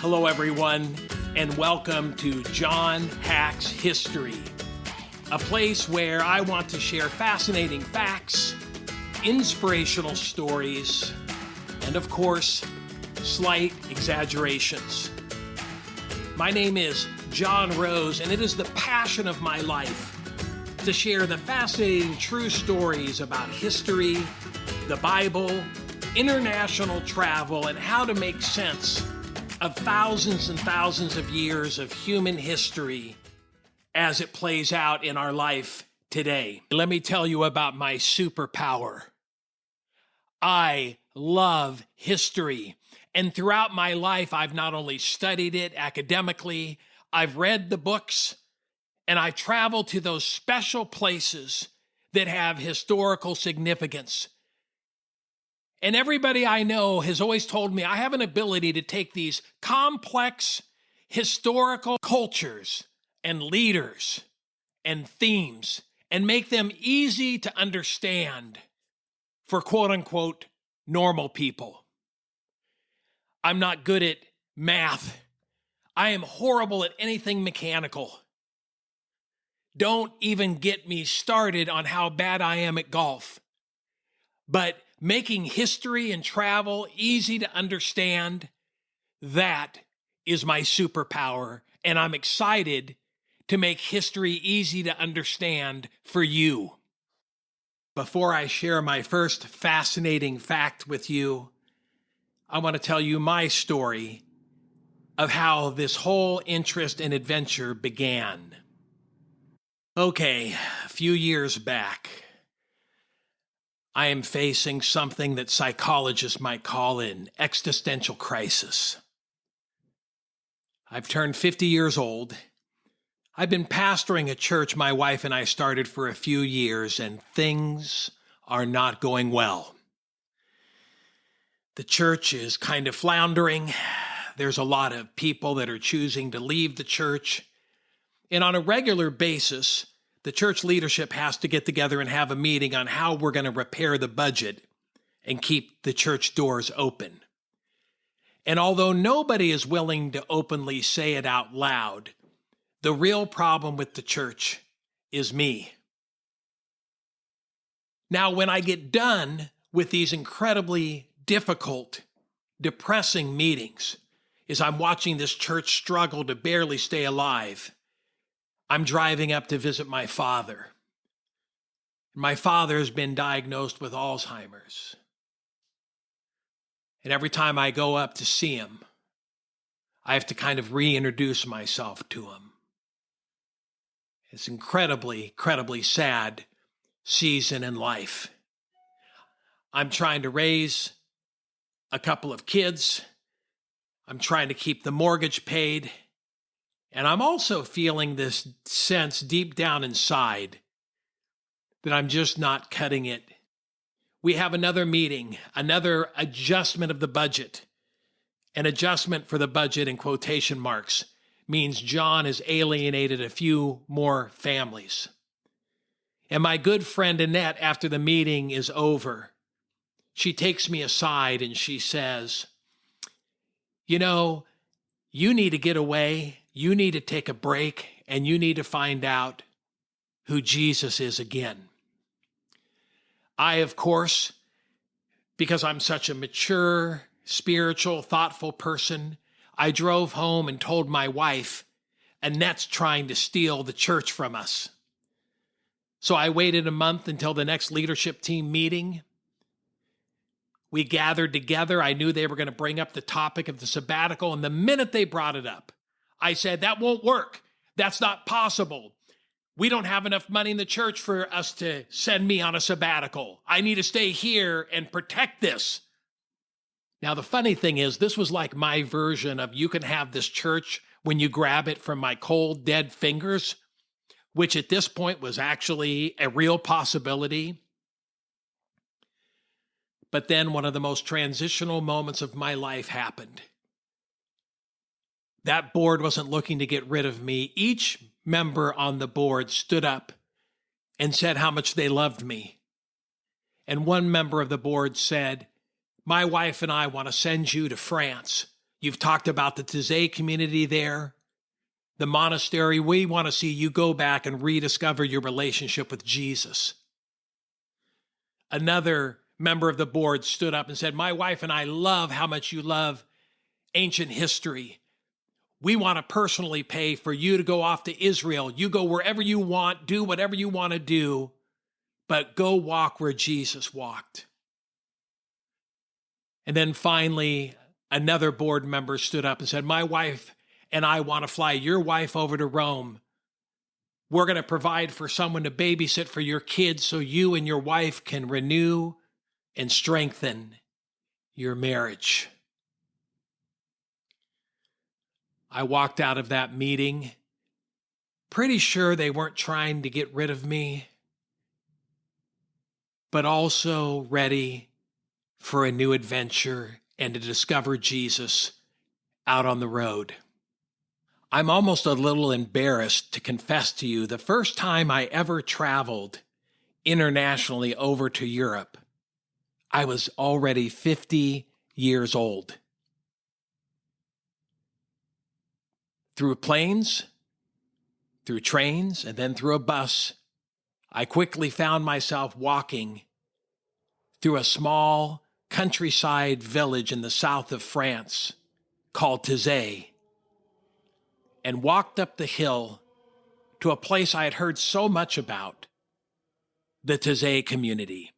Hello, everyone, and welcome to John Hacks History, a place where I want to share fascinating facts, inspirational stories, and of course, slight exaggerations. My name is John Rose, and it is the passion of my life to share the fascinating true stories about history, the Bible, international travel, and how to make sense of thousands and thousands of years of human history as it plays out in our life today. Let me tell you about my superpower. I love history, and throughout my life, I've not only studied it academically, I've read the books, and I travel to those special places that have historical significance. And everybody I know has always told me I have an ability to take these complex historical cultures and leaders and themes and make them easy to understand for quote unquote normal people. I'm not good at math. I am horrible at anything mechanical. Don't even get me started on how bad I am at golf. But making history and travel easy to understand, that is my superpower. And I'm excited to make history easy to understand for you. Before I share my first fascinating fact with you, I want to tell you my story of how this whole interest and adventure began. Okay, a few years back, I am facing something that psychologists might call an existential crisis. I've turned 50 years old. I've been pastoring a church my wife and I started for a few years, and things are not going well. The church is kind of floundering. There's a lot of people that are choosing to leave the church. And on a regular basis, the church leadership has to get together and have a meeting on how we're going to repair the budget and keep the church doors open. And although nobody is willing to openly say it out loud, the real problem with the church is me. Now, when I get done with these incredibly difficult, depressing meetings, as I'm watching this church struggle to barely stay alive, I'm driving up to visit my father. My father has been diagnosed with Alzheimer's. And every time I go up to see him, I have to kind of reintroduce myself to him. It's incredibly, incredibly sad season in life. I'm trying to raise a couple of kids. I'm trying to keep the mortgage paid. And I'm also feeling this sense deep down inside that I'm just not cutting it. We have another meeting, another adjustment of the budget. An adjustment for the budget in quotation marks means John has alienated a few more families. And my good friend Annette, after the meeting is over, she takes me aside and she says, "You know, you need to get away. You need to take a break, and you need to find out who Jesus is again." I, of course, because I'm such a mature, spiritual, thoughtful person, I drove home and told my wife, "Annette's trying to steal the church from us." So I waited a month until the next leadership team meeting. We gathered together. I knew they were going to bring up the topic of the sabbatical, and the minute they brought it up, I said, "That won't work. That's not possible. We don't have enough money in the church for us to send me on a sabbatical. I need to stay here and protect this." Now, the funny thing is, this was like my version of you can have this church when you grab it from my cold, dead fingers, which at this point was actually a real possibility. But then one of the most transitional moments of my life happened. That board wasn't looking to get rid of me. Each member on the board stood up and said how much they loved me. And one member of the board said, "My wife and I want to send you to France. You've talked about the Taizé community there, the monastery. We want to see you go back and rediscover your relationship with Jesus. Another member of the board stood up and said, my wife and I love how much you love ancient history. We want to personally pay for you to go off to Israel. You go wherever you want, do whatever you want to do, but go walk where Jesus walked. And then finally, another board member stood up and said, my wife and I want to fly your wife over to Rome. We're going to provide for someone to babysit for your kids so you and your wife can renew and strengthen your marriage. I walked out of that meeting pretty sure they weren't trying to get rid of me, but also ready for a new adventure and to discover Jesus out on the road. I'm almost a little embarrassed to confess to you, the first time I ever traveled internationally over to Europe, I was already 50 years old. Through planes, through trains, and then through a bus, I quickly found myself walking through a small countryside village in the south of France called Taizé, and walked up the hill to a place I had heard so much about, the Taizé community.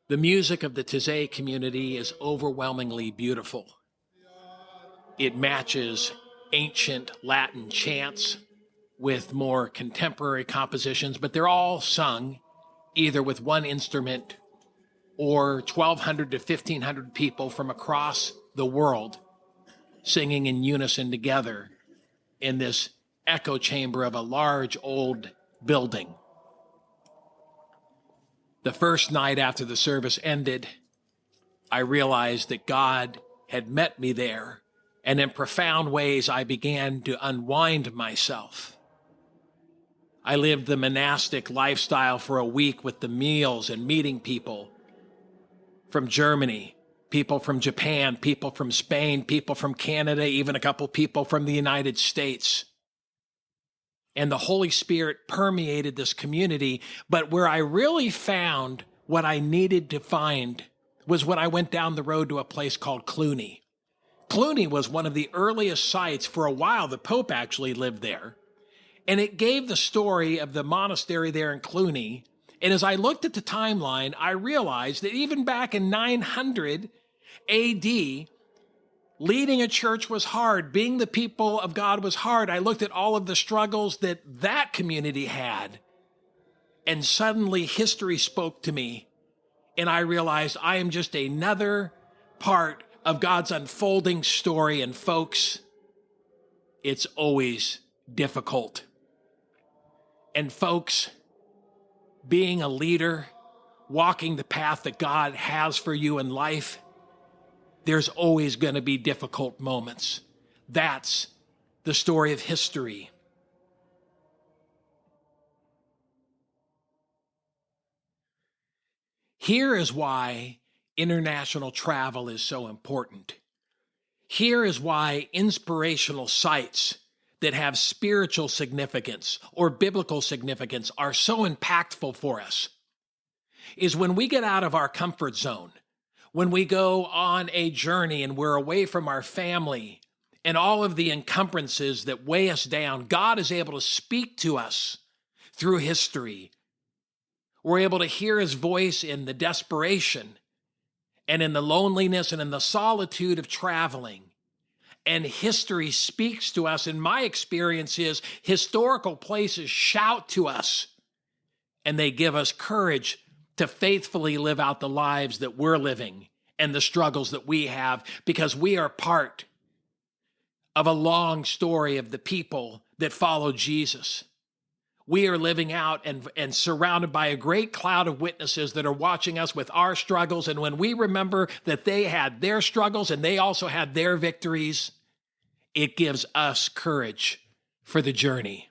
The music of the Taizé community is overwhelmingly beautiful. It matches ancient Latin chants with more contemporary compositions, but they're all sung either with one instrument or 1,200 to 1,500 people from across the world singing in unison together in this echo chamber of a large old building. The first night after the service ended, I realized that God had met me there, and in profound ways I began to unwind myself. I lived the monastic lifestyle for a week with the meals and meeting people from Germany, people from Japan, people from Spain, people from Canada, even a couple people from the United States. And the Holy Spirit permeated this community. But where I really found what I needed to find was when I went down the road to a place called Cluny. Cluny was one of the earliest sites. For a while, the Pope actually lived there. And it gave the story of the monastery there in Cluny. And as I looked at the timeline, I realized that even back in 900 AD, leading a church was hard. Being the people of God was hard. I looked at all of the struggles that that community had. And suddenly history spoke to me. And I realized I am just another part of God's unfolding story. And folks, it's always difficult. And folks, being a leader, walking the path that God has for you in life, there's always going to be difficult moments. That's the story of history. Here is why international travel is so important. Here is why inspirational sites that have spiritual significance or biblical significance are so impactful for us, is when we get out of our comfort zone, when we go on a journey and we're away from our family and all of the encumbrances that weigh us down, God is able to speak to us through history. We're able to hear his voice in the desperation and in the loneliness and in the solitude of traveling. And history speaks to us. And my experience is historical places shout to us and they give us courage to faithfully live out the lives that we're living and the struggles that we have, because we are part of a long story of the people that follow Jesus. We are living out and surrounded by a great cloud of witnesses that are watching us with our struggles. And when we remember that they had their struggles and they also had their victories, it gives us courage for the journey.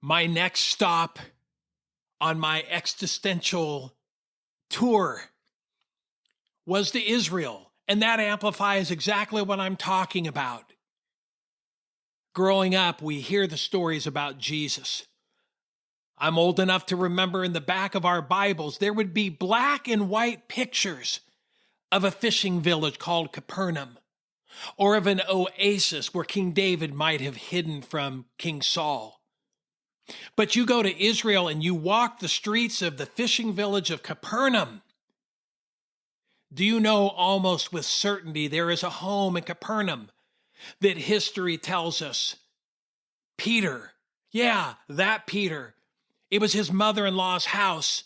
My next stop on my existential tour was to Israel, and that amplifies exactly what I'm talking about. Growing up, we hear the stories about Jesus. I'm old enough to remember in the back of our Bibles, there would be black and white pictures of a fishing village called Capernaum, or of an oasis where King David might have hidden from King Saul. But you go to Israel and you walk the streets of the fishing village of Capernaum. Do you know almost with certainty there is a home in Capernaum that history tells us Peter, yeah, that Peter, it was his mother-in-law's house.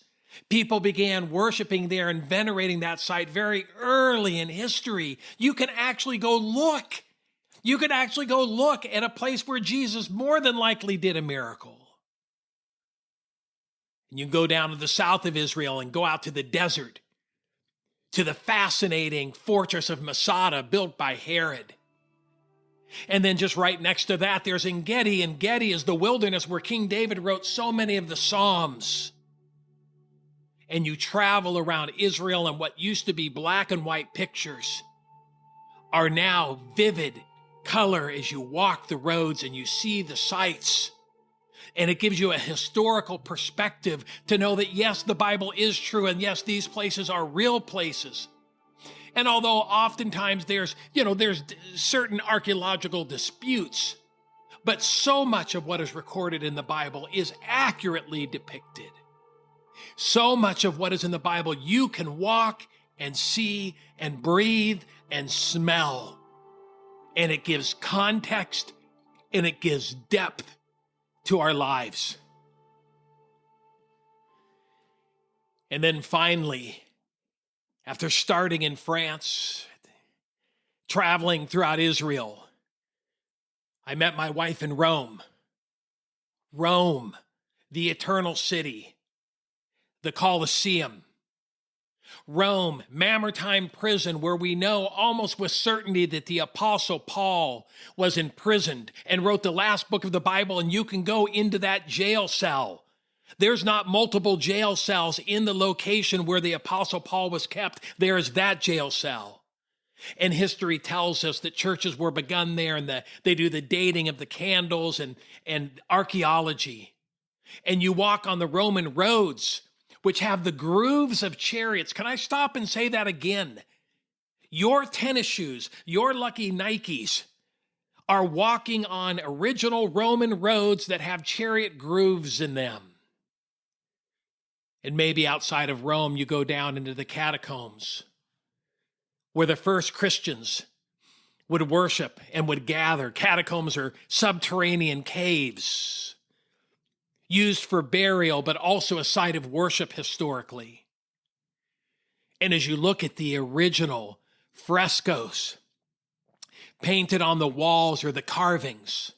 People began worshiping there and venerating that site very early in history. You can actually go look. You can actually go look at a place where Jesus more than likely did a miracle. And you can go down to the south of Israel and go out to the desert, to the fascinating fortress of Masada built by Herod. And then just right next to that, there's En-Gedi. En-Gedi is the wilderness where King David wrote so many of the Psalms. And you travel around Israel, and what used to be black and white pictures are now vivid color as you walk the roads and you see the sights. And it gives you a historical perspective to know that, yes, the Bible is true, and yes, these places are real places. And although oftentimes there's certain archaeological disputes, but so much of what is recorded in the Bible is accurately depicted. So much of what is in the Bible you can walk and see and breathe and smell. And it gives context and it gives depth to our lives. And then finally, after starting in France, traveling throughout Israel, I met my wife in Rome. Rome, the eternal city, the Colosseum. Rome, Mamertine prison, where we know almost with certainty that the Apostle Paul was imprisoned and wrote the last book of the Bible, and you can go into that jail cell. There's not multiple jail cells in the location where the Apostle Paul was kept. There is that jail cell. And history tells us that churches were begun there, and they do the dating of the candles and archaeology. And you walk on the Roman roads, which have the grooves of chariots. Can I stop and say that again? Your tennis shoes, your lucky Nikes, are walking on original Roman roads that have chariot grooves in them. And maybe outside of Rome, you go down into the catacombs, where the first Christians would worship and would gather. Catacombs are subterranean caves used for burial, but also a site of worship historically. And as you look at the original frescoes painted on the walls or the carvings,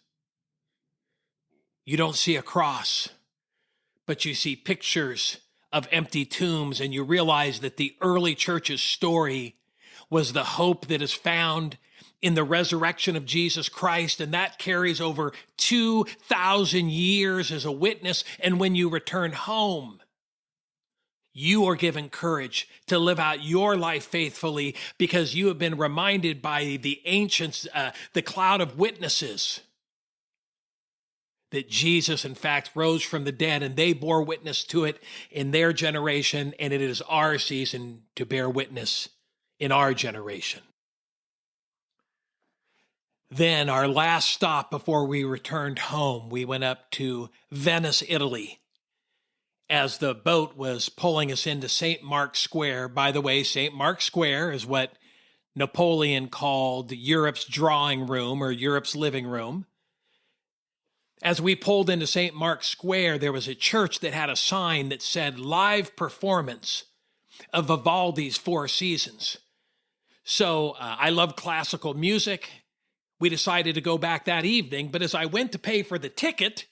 you don't see a cross, but you see pictures of empty tombs, and you realize that the early church's story was the hope that is found in the resurrection of Jesus Christ, and that carries over 2,000 years as a witness. And when you return home, you are given courage to live out your life faithfully, because you have been reminded by the ancients, the cloud of witnesses, that Jesus, in fact, rose from the dead, and they bore witness to it in their generation, and it is our season to bear witness in our generation. Then, our last stop before we returned home, we went up to Venice, Italy, as the boat was pulling us into St. Mark's Square. By the way, St. Mark's Square is what Napoleon called Europe's drawing room or Europe's living room. As we pulled into St. Mark's Square, there was a church that had a sign that said live performance of Vivaldi's Four Seasons. So I love classical music. We decided to go back that evening, but as I went to pay for the ticket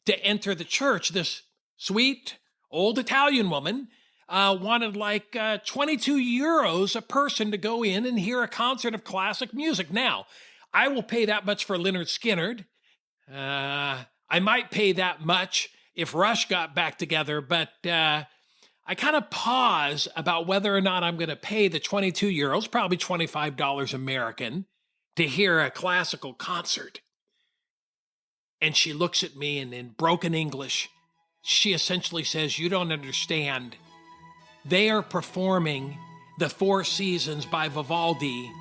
to enter the church, this sweet old Italian woman wanted like 22 euros a person to go in and hear a concert of classic music. Now, I will pay that much for Lynyrd Skynyrd. I might pay that much if Rush got back together, but I kind of pause about whether or not I'm going to pay the 22 euros, probably $25 American, to hear a classical concert. And she looks at me, and in broken English, she essentially says, "You don't understand. They are performing the Four Seasons by Vivaldi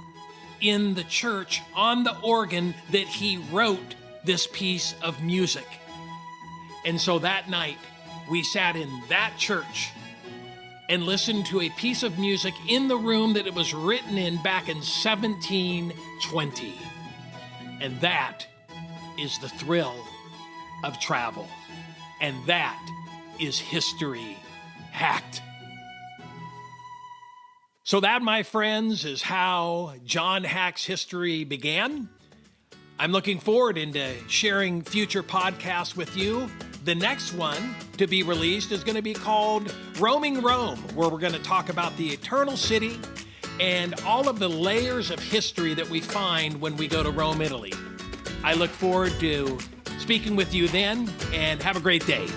in the church on the organ that he wrote this piece of music." And so that night, we sat in that church and listened to a piece of music in the room that it was written in back in 1720. And that is the thrill of travel. And that is history hacked. So that, my friends, is how John Hacks History began. I'm looking forward into sharing future podcasts with you. The next one to be released is going to be called Roaming Rome, where we're going to talk about the Eternal City and all of the layers of history that we find when we go to Rome, Italy. I look forward to speaking with you then, and have a great day.